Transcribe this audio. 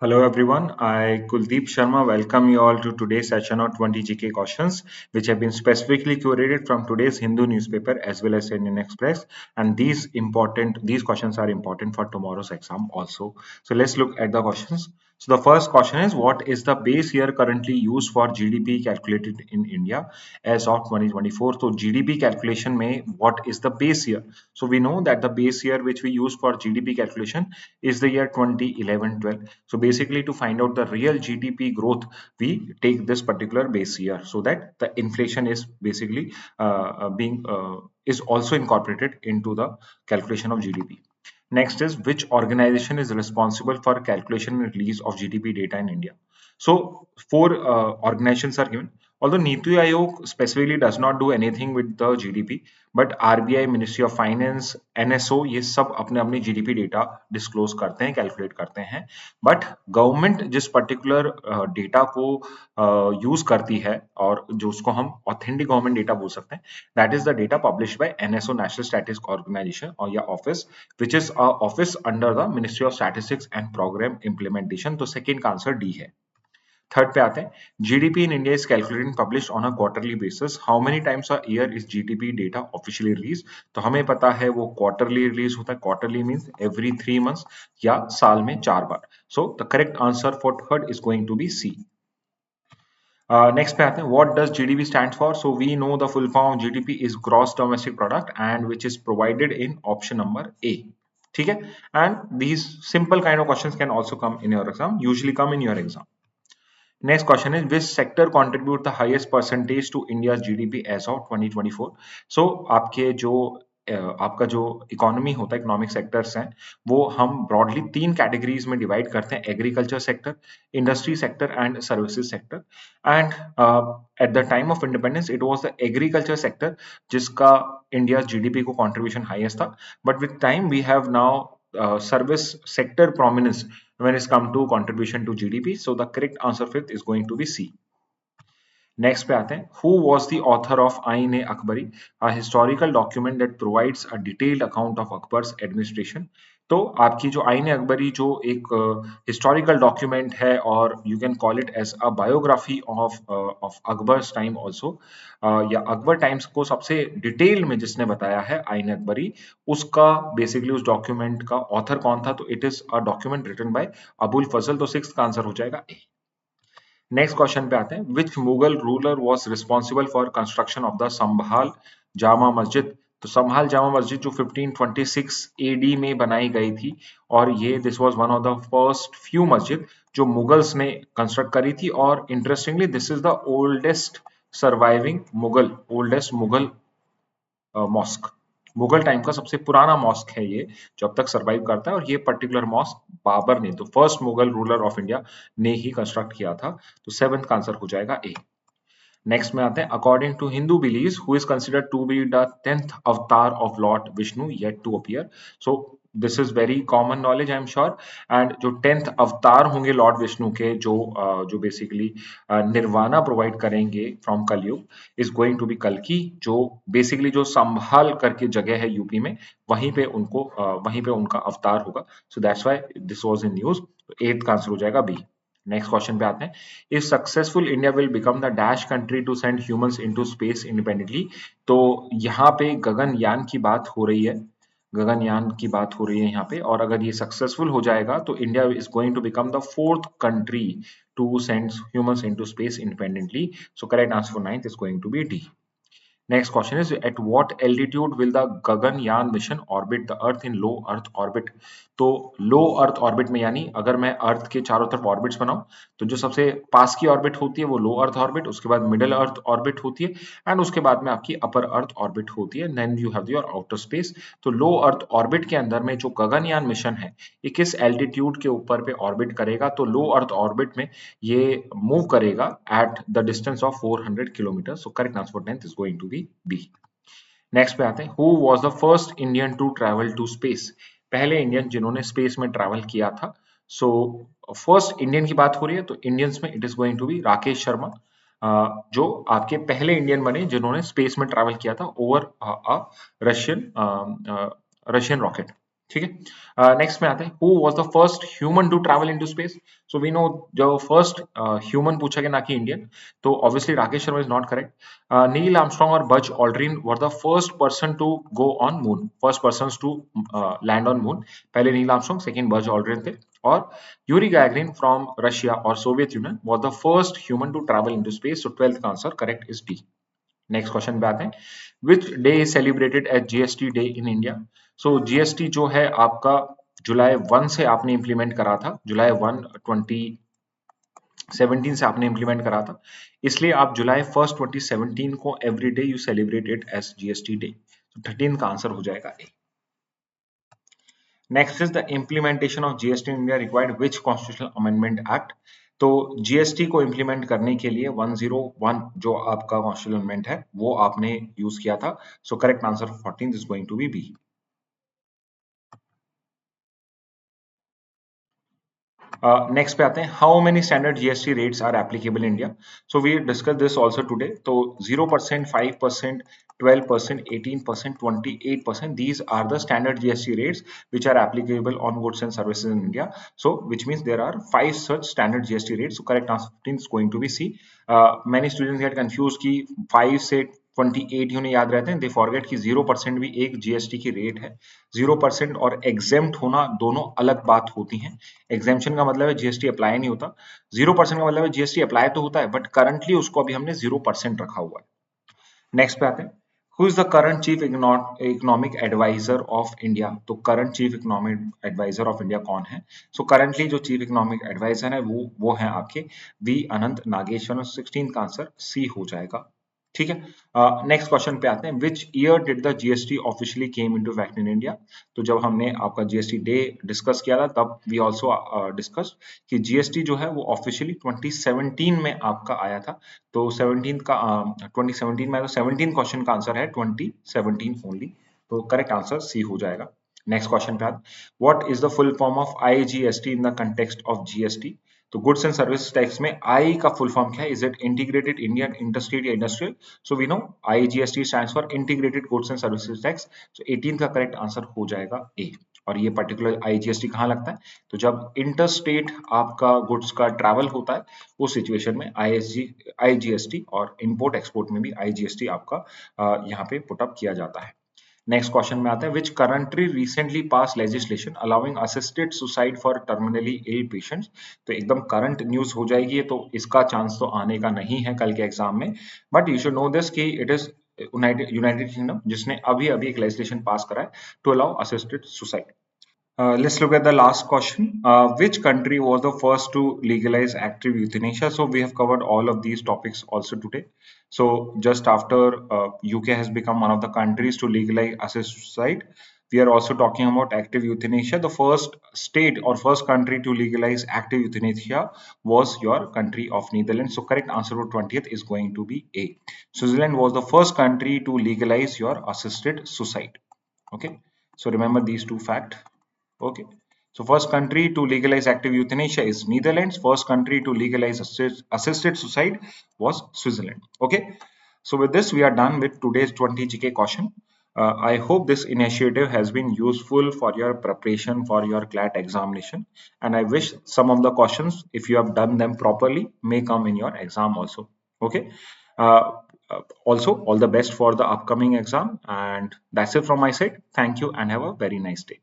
Hello everyone, I Kuldeep Sharma welcome you all to today's session on 20 GK questions which have been specifically curated from today's Hindu newspaper as well as Indian Express, and these questions are important for tomorrow's exam also. So let's look at the questions. So the first question is, what is the base year currently used for GDP calculated in India as of 2024? So GDP calculation में what is the base year? So we know that the base year which we use for GDP calculation is the year 2011-12. So basically, to find out the real GDP growth, we take this particular base year so that the inflation is basically being is also incorporated into the calculation of GDP. Next is, which organization is responsible for calculation and release of GDP data in India? So four organizations are given. Although Niti Aayog specifically does not do anything with the GDP, but RBI, Ministry of Finance, NSO ये सब अपने अपने GDP data disclose करते हैं, calculate करते हैं. But government जिस particular data को यूज करती है और जो उसको हम ऑथेंटिक गवर्नमेंट डेटा बोल सकते हैं, that is the data published by NSO, national statistics organisation, और या office which is office under the ministry of statistics and programme implementation. तो सेकेंड का आंसर डी है. थर्ड पे आते हैं, GDP in India is calculated and published on a quarterly basis. How many times a year is GDP data officially release? तो हमें पता है वो क्वार्टरली रिलीज होता है. क्वार्टरली मींस एवरी 3 मंथ्स या साल में 4 बार. So the correct answer for third is going to be C. Next पे आते हैं, what does GDP stand for? So we know the full form of GDP is gross domestic product and which is provided in option number A. ठीक है, and these simple kind of questions can also come in your exam, usually come in your exam. Next question is, which sector contribute the highest percentage to India's GDP as of 2024? So आपका जो economy होता है, economic sectors हैं, वो हम broadly 3 categories में divide करते हैं: agriculture sector, industry sector and services sector. And at the time of independence it was the agriculture sector जिसका इंडिया जीडीपी को कंट्रीब्यूशन हाईएस्ट था. But with time we have now service sector prominence when it's come to contribution to GDP. So the correct answer fifth is going to be C. Next पे आते हैं, who was the author of आइन ए Akbari, a historical document that provides a detailed account of Akbar's administration. तो आपकी जो आइन ए अकबरी जो एक हिस्टोरिकल डॉक्यूमेंट है, और you can call it as a biography of Akbar's time also, या अकबर टाइम्स को सबसे डिटेल में जिसने बताया है आइन अकबरी, उसका बेसिकली उस डॉक्यूमेंट का ऑथर कौन था? तो it is a document written by Abul Fazal. तो सिक्स का आंसर हो जाएगा ए. नेक्स्ट क्वेश्चन पे आते हैं, which Mughal ruler was responsible for construction of the Sambhal Jama मस्जिद? तो संभाल जामा मस्जिद जो 1526 एडी में बनाई गई थी, और ये this was one of the first few मस्जिद जो मुगल्स ने कंस्ट्रक्ट करी थी. और interestingly this is the oldest surviving oldest Mughal mosque. Mughal time का सबसे पुराना मॉस्क है ये, जो अब तक सर्वाइव करता है. और ये पर्टिकुलर मॉस्क बाबर ने, तो first Mughal ruler of India, ने ही कंस्ट्रक्ट किया था. तो सेवंथ का आंसर हो जाएगा ए. नेक्स्ट में आते हैं, according to Hindu beliefs who is considered to be the 10th avatar of lord Vishnu yet to appear? So this is very common knowledge, I am sure. And जो 10th अवतार होंगे लॉर्ड विष्णु के, जो बेसिकली निर्वाणा प्रोवाइड करेंगे from Kalyug, is going to be कल्कि, जो basically जो संभाल करके जगह है यूपी में, वहीं पे उनका अवतार होगा. So that's why this was in news. तो एट्थ का आंसर हो जाएगा बी. नेक्स्ट क्वेश्चन पे आते हैं, if successful India will become the dash country to send humans into space independently? तो यहाँ पे गगनयान की बात हो रही है, गगनयान की बात हो रही है यहाँ पे. और अगर ये सक्सेसफुल हो जाएगा तो India is going to become the 4th country to send humans into space independently. So correct answer for 9th is going to be D. Next question is, at what altitude will the Gaganyaan mission orbit the Earth in low Earth orbit? तो low earth orbit में, यानी अगर मैं अर्थ के चारों तरफ orbits बनाऊं, तो जो सबसे पास की ऑर्बिट होती है वो लो अर्थ ऑर्बिट, उसके बाद मिडिल अर्थ ऑर्बिट होती है, एंड उसके बाद में आपकी अपर अर्थ ऑर्बिट होती है. Then you have your outer space. तो लो अर्थ ऑर्बिट के अंदर में जो गगनयान मिशन है, ये किस एल्टीट्यूड के ऊपर पे ऑर्बिट करेगा? तो लो अर्थ ऑर्बिट में ये मूव करेगा at the distance of 400 kilometre. So correct answer for 10th is going to be B. Next पे आते हैं, who was the first Indian to travel to space? पहले इंडियन जिन्होंने स्पेस में travel किया था. सो फर्स्ट इंडियन की बात हो रही है, तो इंडियंस में it is going to be Rakesh Sharma, जो आपके पहले इंडियन बने जिन्होंने स्पेस में ट्रैवल किया था ओवर रशियन रॉकेट. ठीक है। नेक्स्ट में आते हैं, who was the first human to travel into space. So we know जो फर्स्ट ह्यूमन पूछा गया ना कि इंडियन, तो obviously Rakesh Sharma is not correct. Neil Armstrong और Buzz Aldrin were the first person to go on moon, first person to land on moon. पहले Neil Armstrong, second Buzz Aldrin थे। और यूरी गैगरिन फ्रॉम रशिया और Soviet Union was the first human to travel into space. So 12th का answer correct is D. Next question पे आते हैं, which day is celebrated as GST day in India. So GST जो है आपका जुलाई 1 से आपने इंप्लीमेंट करा था, जुलाई 1 2017 से आपने इंप्लीमेंट करा था, इसलिए आप जुलाई 1 2017 को every day you celebrate it as GST day. 13 का आंसर हो जाएगा A. Next is the implementation of GST in India required which constitutional amendment act. तो जीएसटी को इम्प्लीमेंट करने के लिए 101 जो आपका कॉन्स्टिट्यूशनल अमेंडमेंट है वो आपने यूज किया था। So correct answer 14 is going to be B. Next पे आते हैं, how many standard GST rates are applicable in India. So we discuss this also today. तो 0%, 5%, 12%, 18%, 28%, these are the standard GST rates which are applicable on goods and services in India. So which means there are 5 such standard GST rates. So correct answer 15 is going to be C. Many students get confused कि 5 से 28 ही उन्हें याद रहते हैं, they forget कि 0% भी एक GST की रेट है। 0% और एग्जेम्प्ट होना दोनों अलग बात होती हैं। एग्जेम्पशन का मतलब है जीएसटी अप्लाई नहीं होता, 0% का मतलब है जीएसटी अप्लाई तो होता है बट करंटली उसको अभी हमने 0% रखा हुआ है। नेक्स्ट पे आते हैं, who is the current chief economic advisor of India. तो current chief economic advisor of India कौन है। सो करंटली जो चीफ इकोनॉमिक एडवाइजर है वो है आपके वी अनंत नागेश्वर। 16 का आंसर सी हो जाएगा। ठीक है। नेक्स्ट क्वेश्चन पे आते हैं, which year did the GST officially came into effect in India. तो जब हमने आपका जीएसटी डे डिस्कस किया था तब वी आल्सो डिस्कस कि जीएसटी जो है वो ऑफिशियली 2017 में आपका आया था। तो 17 का 2017 में, तो 17 क्वेश्चन का आंसर है 2017 ओनली। तो करेक्ट आंसर सी हो जाएगा। नेक्स्ट क्वेश्चन पे what is the full form of IGST in the context of GST. तो गुड्स एंड सर्विस टैक्स में आई का फुल फॉर्म क्या है, is it integrated Indian industrial या industrial. So we know IGST stands for integrated goods and services tax. So 18 का correct answer हो जाएगा ए। और ये पर्टिकुलर आईजीएसटी कहाँ लगता है, तो जब इंटर स्टेट आपका गुड्स का ट्रैवल होता है उस सिचुएशन में आईजीएसटी, और इंपोर्ट एक्सपोर्ट में भी आईजीएसटी आपका यहाँ पे पुटअप किया जाता है। नेक्स्ट क्वेश्चन में आता है, which country recently pass legislation allowing assisted suicide for terminally ill patients. तो एकदम करंट न्यूज हो जाएगी, तो इसका चांस तो आने का नहीं है कल के एग्जाम में, but you should know this कि इट इज यूनाइटेड किंगडम जिसने अभी अभी एक लेजिस्लेशन पास करा है to allow assisted suicide. Let's look at the last question. Which country was the first to legalize active euthanasia? So we have covered all of these topics also today. So just after UK has become one of the countries to legalize assisted suicide, we are also talking about active euthanasia. The first state or first country to legalize active euthanasia was your country of Netherlands. So correct answer for 20th is going to be A. Switzerland was the first country to legalize your assisted suicide. Okay. So remember these two facts. Okay. So first country to legalize active euthanasia is Netherlands. First country to legalize assisted suicide was Switzerland. Okay. So with this, we are done with today's 20 GK question. I hope this initiative has been useful for your preparation for your CLAT examination. And I wish some of the questions, if you have done them properly, may come in your exam also. Okay. Uh, Also, all the best for the upcoming exam. And that's it from my side. Thank you and have a very nice day.